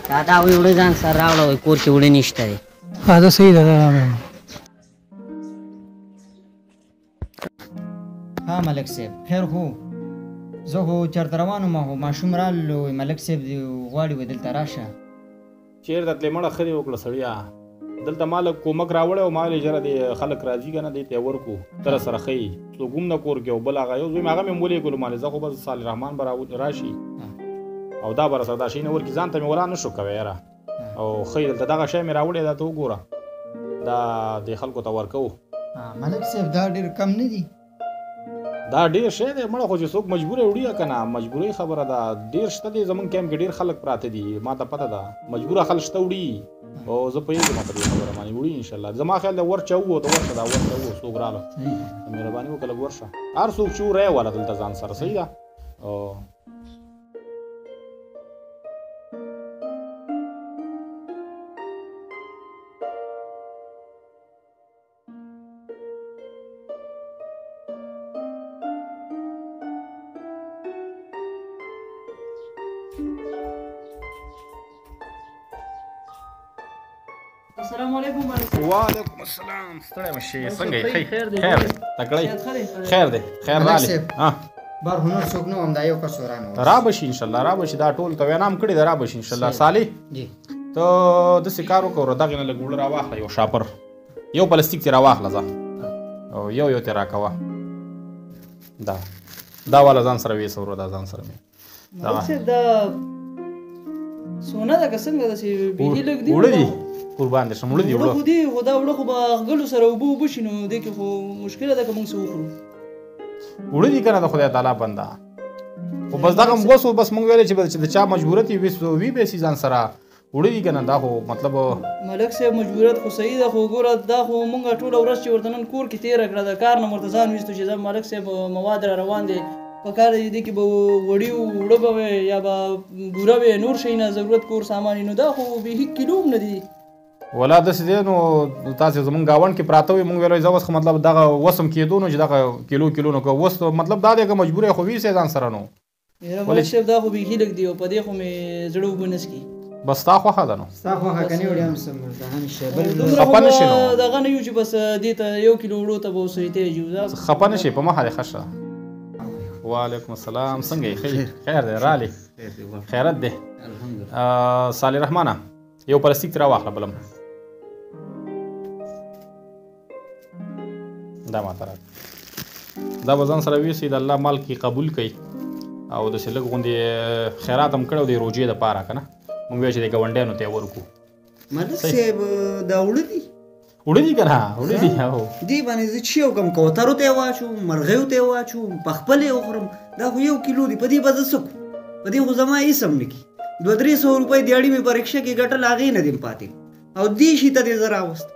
دا وړه ځان سره راوړه کور کې وړه نشته دی دا صحیح ده ها ملک صاحب خیر خو زه خو چېرته روان وم خو ماشوم رالو ملک صاحب دې غواړي وی دلته راشه چېرته تلې مړه ښه دې وکړه سړیه دلته ما لږ کومک راوړی او ما ویلې ژره دې خلک راځي که نه دې ته یې ورکړو ته راسره ښیي څوک هم نه کور کې او بل هغه یو زوی مې هغه مې ولېږلو مالې زه خو بس صالح رحمان به راشي او دا به راسره دا شی نه ورکړي ځان ته مې ولا نه شو کوی یاره او ښیي دلته دغه شی مې راوړی دا ته وګوره دا دې خلکو ته ورکوو ملک صاحب دا ډېر کم نه دي دا ډېر شی دی مړه خو چې څوک مجبوره وړي که نه مجبورۍ خبره ده ډېر شته دی زمونږ کیمپ کې ډېر خلک پراته دي ما ته پته ده مجبوره خلک شته وړي او زه پوهېږم په دې خبره باندې وړي انشاءالله زما خیال دی ورچه ووته ورشه دا ورچه وو څوک راله مهرباني وکړه لږ ورشه هر څوک چې ورایه واله دلته ځان سره صحیح ده السلام علیکم وعلیکم السلام ستړی مه شې څنګه یې خیر دی تکړه خیر دی خیر رالی بار هنر څوک نه وم دا یو کس ورانه را به شي انشاءالله را به شي دا ټول ته وینام کړي ده را به شي انشاءالله صالح ته داسې کار وکړه دغې نه لږ وړه راواخله یو شاپر یو پلاستیک ترې راواخله ځه او یو ترې راکوه دا والا ځان سره ویې سوره دا ځان سره مې دا سونه ده که څنګه داسې بیخي لږ دي وړه دي قربان دې شم وړه دي وړه خو دي خو دا وړه خو به غلو سره اوبه شي نو دې کې خو مشکله ده که موږ څه وخورو وړه دي که نه د خدای تعالی بنده خو بس دغه وس بس موږ ویلې چې د چا مجبورت وي به سي ځان سره وړه دي که نه دا خو مطلب ملک صاحب مجبورت خو صحیح ده خو ګوره دا خو موږ ټوله ورځ چې ورته نن کور کې تېره کړه د کار نه ورته ځان ویستو چې زه ملک صاحب مواد را روان دی په کار دې کې به وړي وړه به وي یا به بوره وي نور شی نه ضرورت کور سامان نو دا خو بیخي کیلو هم نه دي ولا داسې دی نو تاسې زمونږ ګاونډ کې پراته وي موږ ویلو زه اوس مطلب دغه وسم کېدو نو چې دغه کیلو نو که اوس مطلب دا دی که مجبور یې خو ویسئ ځان سره نو ملک صاحب دا خو بیخي لږ دی او په دې خو مې زړه اوبه نه څکي بس ستا خوښه ده نو ستا خوښه که نه وړي هم خفه نه شي نو دغه نه یو چې بس دې ته 1 کیلو وړو ته به اوس تېجو خفه نه شي په مخه دې ښه شه وعلیکم السلام څنګه یې خیر دی رالې خیرت دی صالح رحمانه یو پلاستیک ترې راواخله بلم دا ماته راکړه دا به ځان سره ویسئ د الله مال کې قبول کوي او داسې لږ غوندې خیرات هم کړی و د روژې دپاره که نه موږ ویل چې د ګاونډیانو ته یې ورکړو ملک صاحب دا وړه دي وړه دي که نه وړه دي دې باندې زه چې وکړم کوترو ته یې واچوم مرغیو ته یې واچوم په خپل یې وخورم دا خو 1 کیلو دي په دې به زه څه کړو په دې خو زما هېڅ هم نه کي 200-300 روپۍ دیاړي مې په رکشه کې ګټل هغې نه دیم پاتې او دې شي ته دې زه راوست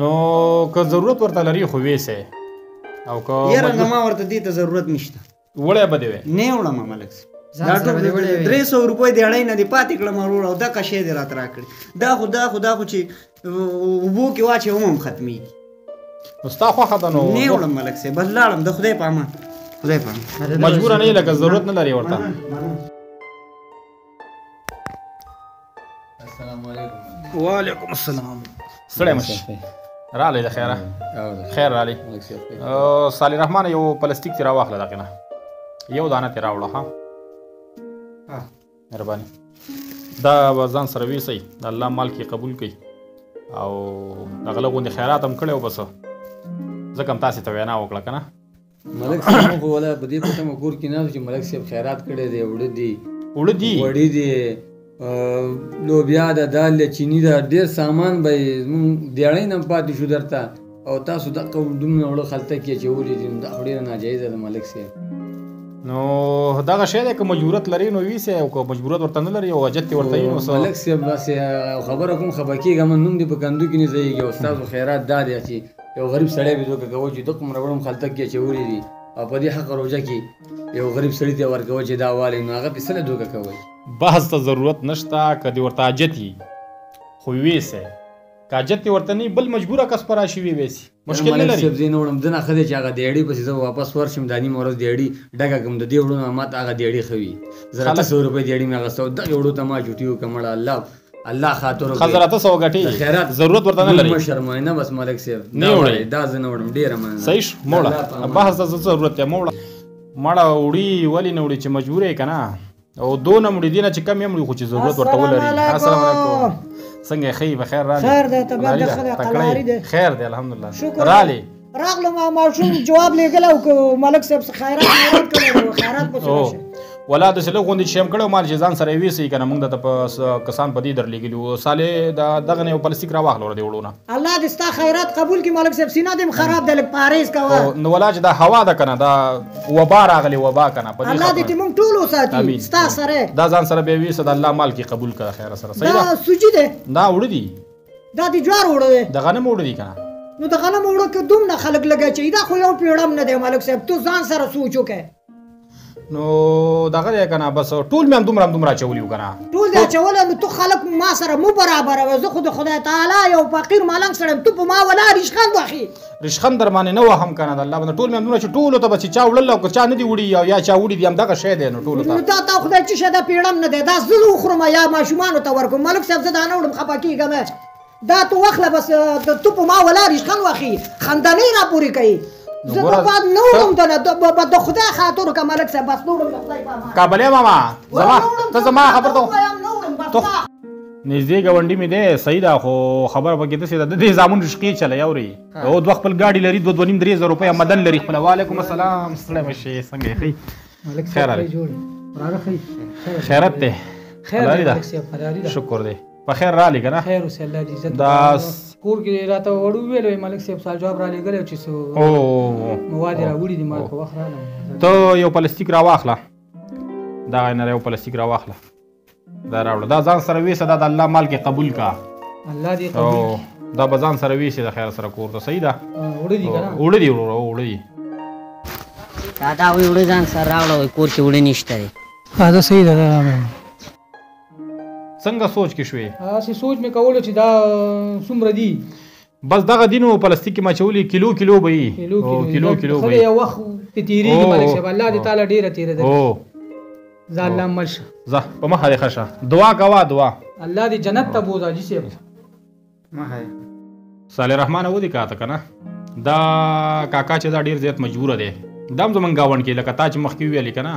نو که ضرورت ورته لري خو ویسئ او که یاره ما ورته دې ته ضرورت نشته وړی به دې وی نه وړم ملک دا ټول 300 روپۍ دیاړۍ نه دې پاتې کړم ورور او دغه شی دې راته راکړي دا خو چې اوبو کې واچوم هم ختمېږي نو ستا خوښه ده نو نه وړم ملک صاحب بس لاړم د خدای په امان مجبوره نه یې لکه ضرورت نه لري ورته وعلیکم السلام ستړی مه شي رالی د خیره خیر رالی صالح رحمانه یو پلاستیک ترې راواخله دغې نه یو دانه ترې راوړه ها مهرباني دا به ځان سره ویسئ د الله مال کې قبول کوي او دغه لږ غوندې خیرات هم کړی و بس ځکه هم تاسې ته وینا وکړه که نه ملک صاحب خو ولا په دې پته مو کور کې نه چې ملک صاحب خیرات کړی دی وړه دي وړي دي لوبیا ده دال ده چینی ده ډېر سامان به زموږ دیاړۍ نه پاتې شو درته او تاسو دغه دومره وړه خلطه کې اچولي دي نو دا خو ډېره ناجایزه ده ملک صاحب نو دغه شی دی که مجبورت لري نو ویسئ او که مجبورت ورته نه لري او حاجت یې ورته وي نو ملک صاحب بس خبره کوم خبر کېږم نوم دې په کندو کې نه ځایږي او ستاسو خیرات دا دی چې یو غریب سړی به دوکه کوي چې دومره وړم خلطه کې اچولي دي او په دې حق روژه کې یو غریب سړي ته ورکوي چې دا والی نو هغه پې څه له دوکه کوئ بحث ته ضرورت نشته که دې ورته حاجت وي خو ویسئ که حاجت دې ورته نه وي بل مجبوره کس په راشي ویسي مشکل نه ملک لري صاحب زین وړم دنه خدای چې هغه دیړي پسې زه واپس ورشم دانی مورز دیړي ډګه کوم د دې وړو ماته هغه دیړي خوي زراته 100 روپۍ دیړي مې غسو د وړو ته ما جوټیو کمړه الله خاطر خزراته سو غټي خیرات ضرورت ورته نه لري شرمای نه بس ملک صاحب نه وړي دا زنه وړم ډیره من صحیح موړه بحث د ضرورت ته موړه مړه وړي ولی نه وړي چې مجبور یې کنه او دون مړي دینه چې کم یې مړي خو چې ضرورت ورته ولري السلام علیکم څنګه خی بخیر راځي خیر ده طبیعت د خدای قلاري ده خیر دی الحمدلله شکر رالی راغلم ما شوم جواب لګل او ملک صاحب خیرات کړو خیرات پوښتنه ولا د سلو غوندي شیم کړو مال چې ځان سره ویسي کنه موږ د په کسان پدی در لګلو ساله دغه نه پلاستیک را واخلو ور دی وړونه الله دې ستا خیرات قبول کړي ملک صاحب سینه دې خراب ده لک پاریس کا نو ولا چې دا هوا ده کنه دا وبا راغلی وبا کنه پدی الله دې موږ ټول وساتي ستا سره دا ځان سره به ویسه د الله مال کې قبول کړه خیر سره صحیح دا سوجي ده دا وړ دی دا دې جوار وړو دغه نه وړ دی کنه نو دغه نه وړو کې دومره خلک لګا چې دا خو یو پیړم نه دی ملک صاحب تو ځان سره سوچو کې نو دغه کنه بس ټول مې دومره چولیو کنه ټول دا چول نو تو خلک ما سره مو برابر و زه خود خدای تعالی یو فقیر مالنګ سره تو په ما ولا رشخند واخی رشخند در باندې نه وهم کنه د الله باندې ټول مې چې ټول ته بچ چا وړل او چا نه دی وړي یا چا وړي دی هم دغه شی دی نو ټول ته دا تا خدای چې شدا پیړم نه دی دا زلو خرم یا ماشومان ته ورکو ملک صاحب زدا نه وړم خپکیګم دا تو واخله بس تو په ما ولا رشخند واخی خندنی را پوری کوي زه په بعد نورم د خدای خاطر کا ملک صاحب بس نورم خدای په کابل ماما زما ته زما خبر ته نږدې غونډې مې ده صحیح ده خو خبر پکې ده چې د دې زامن رشقي چلی اوري او دوه خپل گاډي لري 2.5 روپۍ مدن لري خپل وعلیکم السلام ستړی مشي څنګه خی ملک خیر صاحب جوړ راغی خیرت ده خیر ملک صاحب فراری ده شکر دی په خیر را لګنه خیر وس الله دې عزت دا کور کې راته وړو ویل ملک صاحب سال جواب را لګل چې سو او مواد را وړي دي ما کو وخره ته یو پلاستیک را واخله دا نه یو پلاستیک را واخله دا راوړه دا ځان سره ویسه دا د الله مال کې قبول کا الله دې قبول دا بزان سره ویسه د خیر سره کور ته صحیح ده وړي دي کنه وړي دي دا وړي ځان سره راوړل کور کې وړي نشته دی دا صحیح ده څنګه سوچ کې شوې اسی سوچ مې کولو چې دا څومره دي بس دغه دینو پلاستیک کې مچولي کیلو به کیلو خو یو وخت په تیریږي ملک صاحب الله دې تعالی ډیره تیره ده او ځان لمش زه په مخه دې خشه دعا کوا دعا الله دې جنت ته بوزا جی صاحب ما صالح رحمان ودی کاته کنه دا کاکا چې دا ډیر زیات مجبور دی دام زمونږ گاوند کې لکه تا چې مخکې ویلې کنه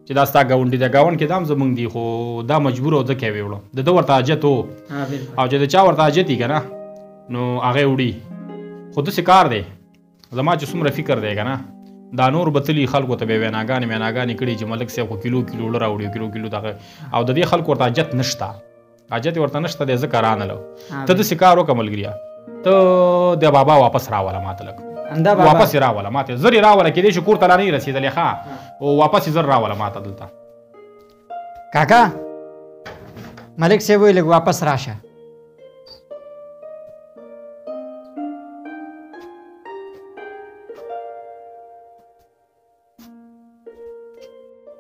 چې دا ستا گاوند دی گاوند کې دام زمونږ دی خو دا مجبور او ځکه ویوړو د ورته حاجت او چې چا ورته حاجت کنه نو هغه وړي خو د کار دی زما چې څومره فکر دی کنه دا نور بتلی خلکو ته به ویناګانې کړي چې ملک صاحب کیلو راوړي کیلو دغه او د دې خلکو ورته حاجت نشته حاجت ورته نشته د ذکر رانلو ته د کار وکمل ګریا ته د بابا واپس راواله ماته لګ واپس راواله ماته زری راواله کې دې شکر تعالی نه رسیدلې ښا او واپس زر راواله ماته دلته کاکا ملک صاحب ویل واپس راشه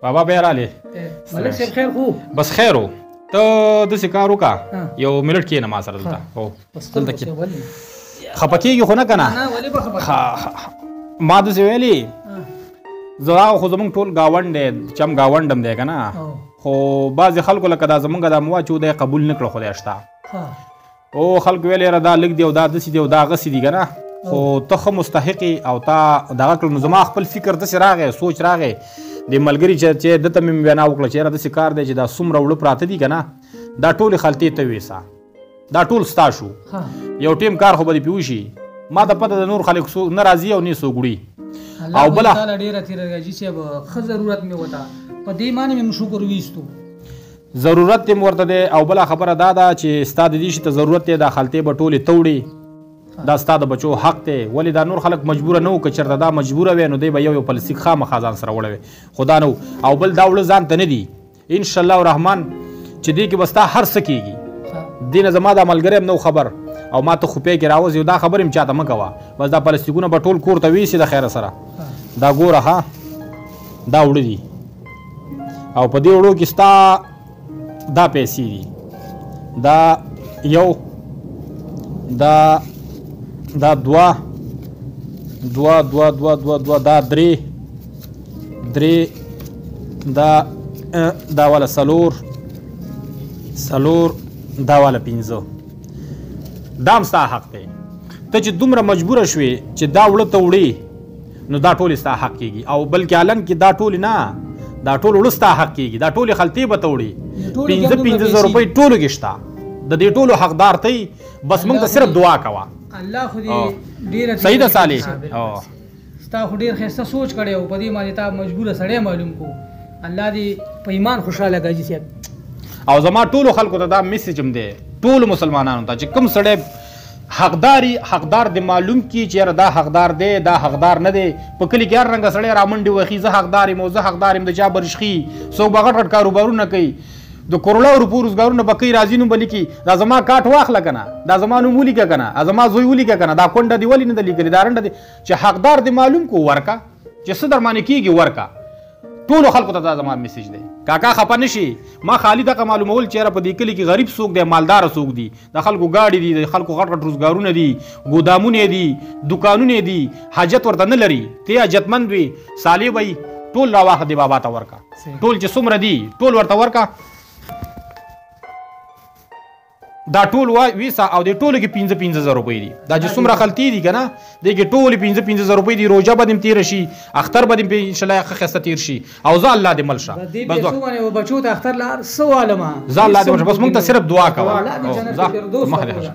بابا به رالی ملک صاحب خیر خو بس خیرو ته د کار وکا یو منټ کې نماز سره دلته او دلته کې خپکیږي خو نه کنه نه ولی به خبر ما د ویلي زړه خو زمونږ ټول گاوند دی چم گاوندم دی کنه خو بعض خلکو لکه دا زمونږ د مواچو دی قبول نکړه خو داشتا او خلک ویل را دا لګ دی او دا دسی دی او دا غسی دی کنه خو ته مستحقی او تا دغه کړه نو زما خپل فکر د راغې سوچ راغې د ملګری چې د تم وینا وکړه چې را د کار دی چې دا څومره وړو پراته دي کنه دا ټول خلطې ته ویسا دا ټول ستا شو یو ټیم کار خو به پیوشي ما د پته د نور خلک سو ناراضي او نه سوګړي او بل تعالی ډیره تیرګه چې صاحب خ ضرورت می وتا په دې معنی مې شکر وېستو ضرورت تم ورته دی او بل خبره دا ده چې ستا د دې ته ضرورت دی د خلطې به ټولې توړي دا ستا د بچو حق دی ولی دا نور خلک مجبور نه و که چېرته دا مجبوره وی نو دی به یو پلاستیک خامخا ځان سره وړوي خدا نو او بل دا وړه ځان ته نه دي انشاءالله الرحمن چې دې کې به ستا هر څه کېږي دې نه زما دا ملګری هم نو خبر او ما ته خوپې کې راوځي دا خبر هم چاته مه کوه بس دا پلاستیکونه به ټول کور ته ویسي د خیره سره دا ګوره ها دا وړه دي او په دې وړو کې ستا دا پیسې دي دا یو دا 2 دوه دوه دوه دوه دوه دا درې دا والا څلور دا والا 5 دا هم ستا حق دی ته چې دومره مجبوره شوې چې دا وړه ته وړې نو دا ټولې ستا حق کېږي او بلکې الن کې دا ټولې نه دا ټول وړه ستا حق کېږي دا ټولې خلطې به ته وړې 5,000 روپۍ ټولو کې شته د دې ټولو حقدار ته بس موږ ته صرف دعا کوه الله خو دې ډېره صحیح ده صالح ستا خو ډېر ښایسته سوچ کړی او په دې باندې تا مجبوره سړی معلوم کو الله دې په ایمان خوشحاله کړي صاحب او زما ټولو خلکو ته دا میسج هم دی ټولو مسلمانانو ته چې کوم سړی حقدار دی معلوم کی چې یاره دا حقدار دی دا حقدار نه دی په کلي کې هر رنګه سړی رامنډې وخي زه حقدار یم او زه حقدار یم د چا برشخي څوک به غټ غټ کاروبارونه کوي د کروڑو روپو روزګارونه به کوي راځي نوم به لیکي دا زما کاټ واخله که نه دا زما نوم ولیکه که نه زما زوی ولیکه که نه دا کونډه دې ولې نه ده لیکلې دا رنډه دې چې حقدار دې معلوم کو ورکه چې څه در باندې کېږي ورکه ټولو خلکو ته دا زما میسج دی کاکا خفه نه شي ما خالي دغه معلومول چې یاره په دې کلي کې غریب څوک دی مالداره څوک دي د خلکو ګاډي دي د خلکو غټ غټ روزګارونه دي ګودامونه دي دوکانونه دي حاجت ورته نه لري ته حاجتمند وي صالح وي ټول راواخه دی بابا ته ورکه ټول چې څومره دي ټول ورته ورکه دا ټول ویسا او د ټولو کې 5,000 روپۍ دي دا چې څومره خلطې دي که نه دې کې ټولې 5,000 روپۍ دي روژه به دې تېره شي اختر به دې انشاءالله ښه ښایسته تېر شي او زه الله دې مل شه بچو ته اختر لار څه والمه زه الله دې مل شه بس موږ ته صرف دعا کوه ځه مخ دې ښه شه